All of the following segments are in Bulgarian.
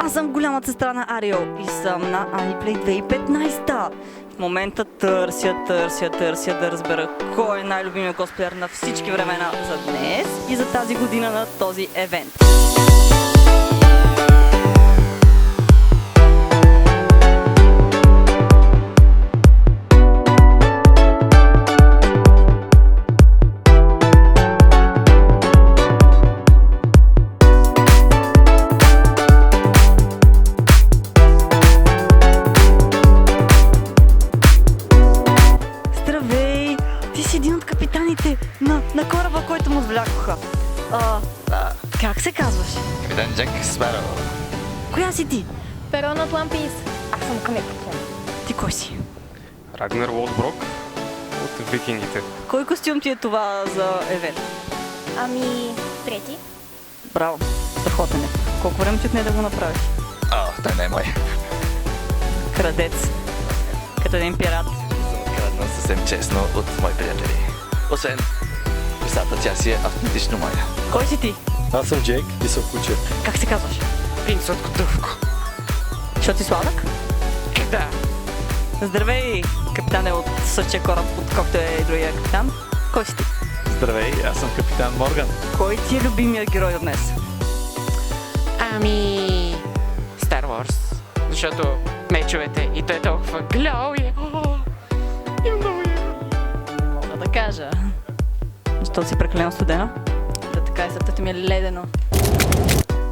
Аз съм голямата сестра на Арио и съм на Aniplay 2015. В момента търся да разбера кой е най-любимият косплеер на всички времена за днес и за тази година на този евент. Един от капитаните на кораба, който му влякоха. Как се казваш? Капитан Джек Спароу. Коя си ти? Перон от One Piece. Аз съм Канеката. Ти кой си? Рагнар Лодброк от Викингите. Кой костюм ти е това за евент? Ами, трети. Браво, страхотен е. Колко време ти отне да го направиш? Той не е мой. Крадец. Като един пират. Съм откраднал съвсем честно от мои приятели. Освен косата, тя си е автентично моя. Кой си ти? Аз съм Джейк и съм куче. Как се казваш? Принц Сладко Дъвко. Що ти сладък? Да. Здравей, капитане от същия кораб, от колкото е другия капитан. Кой си ти? Здравей, аз съм капитан Морган. Кой ти е любимият герой от днес? Ами... Star Wars. Защото мечовете и той е толкова глоуи. И много е. Мога да кажа. Защото си прекалено студена? Да, така и сърцето ми е ледено.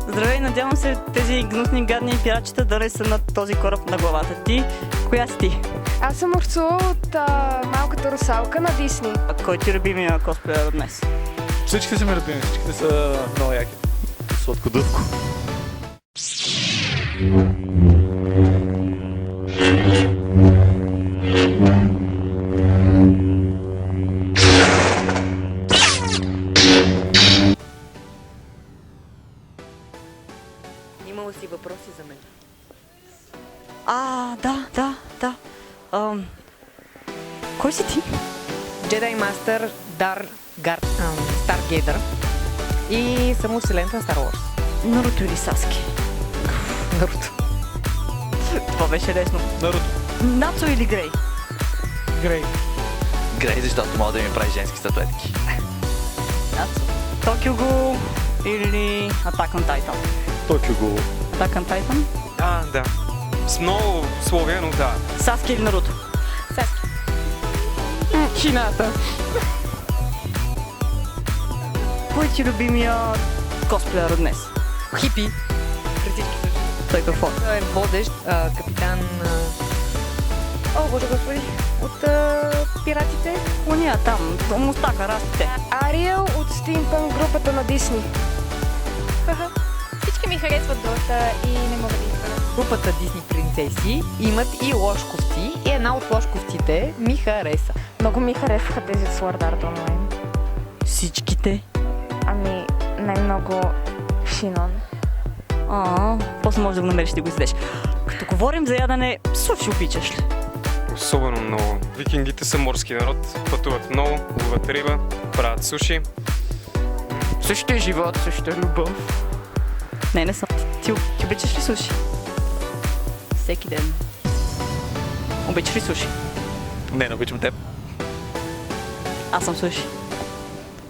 Здравей, надявам се тези гнусни гадни пиратчета да не са над този кораб на главата ти. Коя си ти? Аз съм Урсула от Малката русалка на Дисни. А кой ти е любимия косплеер днес? Всички са ми любими, всичките са много яки. Сладкодъвко. Имало си въпроси за мен? Да. Кой си ти? Джедай Мастър Старгейдър и съм усилен на Star Wars. Наруто или Саски? Наруто. Това беше лесно. Наруто. Нацо или Грей? Грей. Грей, защото мога да ми прави женски статуетки. Нацо. Токио Гhoul или Attack on Titan? Токио Гhoul. Attack on Titan? Да. С много словия, но да. Саски или Наруто? Саски. Чината. Кой ти е любимия косплеер от днес? Хипи. При всички случаи. Той какво? Той е водещ капитан... О, боже господи. От пиратите. Уния там, мустака, растите. Ариел от Стимпънк групата на Дисни. Всички ми харесват доста и не мога да избера. Групата Дисни принцеси имат и лошковци и една от лошковците ми хареса. Много ми харесаха тези от Sword Art Online. Всичките? Ами, най-много Шинон. После можеш да го намериш и да го изядеш. Като говорим за ядене, суши обичаш ли? Особено много. Викингите са морски народ, пътуват много, ловят риба, правят суши. Същото е живот, същото е любов. Не съм. Ти обичаш ли суши? Всеки ден. Обичаш ли суши? Не обичам теб. Аз съм суши.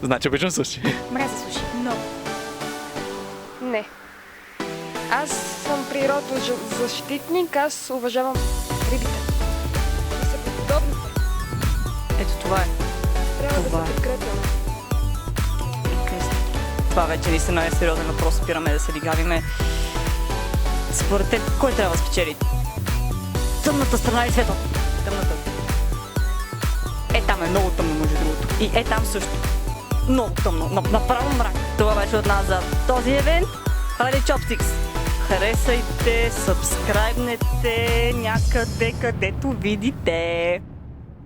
Значи обичам суши. Мразя суши. Много. Не. Аз съм природозащитник, аз уважавам рибите. И себеподобните. Ето това е. Трябва Това да е. се подкрепяме. Това вече наистина е сериозен въпрос. Спираме да се лигавиме. Според теб, кой трябва да спечели? Тъмната страна или светлата? Тъмната. Там е много тъмно, между другото. И там също. Много тъмно. Направо мрак. Това беше от нас за този евент. Хайде, Chopsticks! Харесайте, сабскрайбнете някъде, където видите.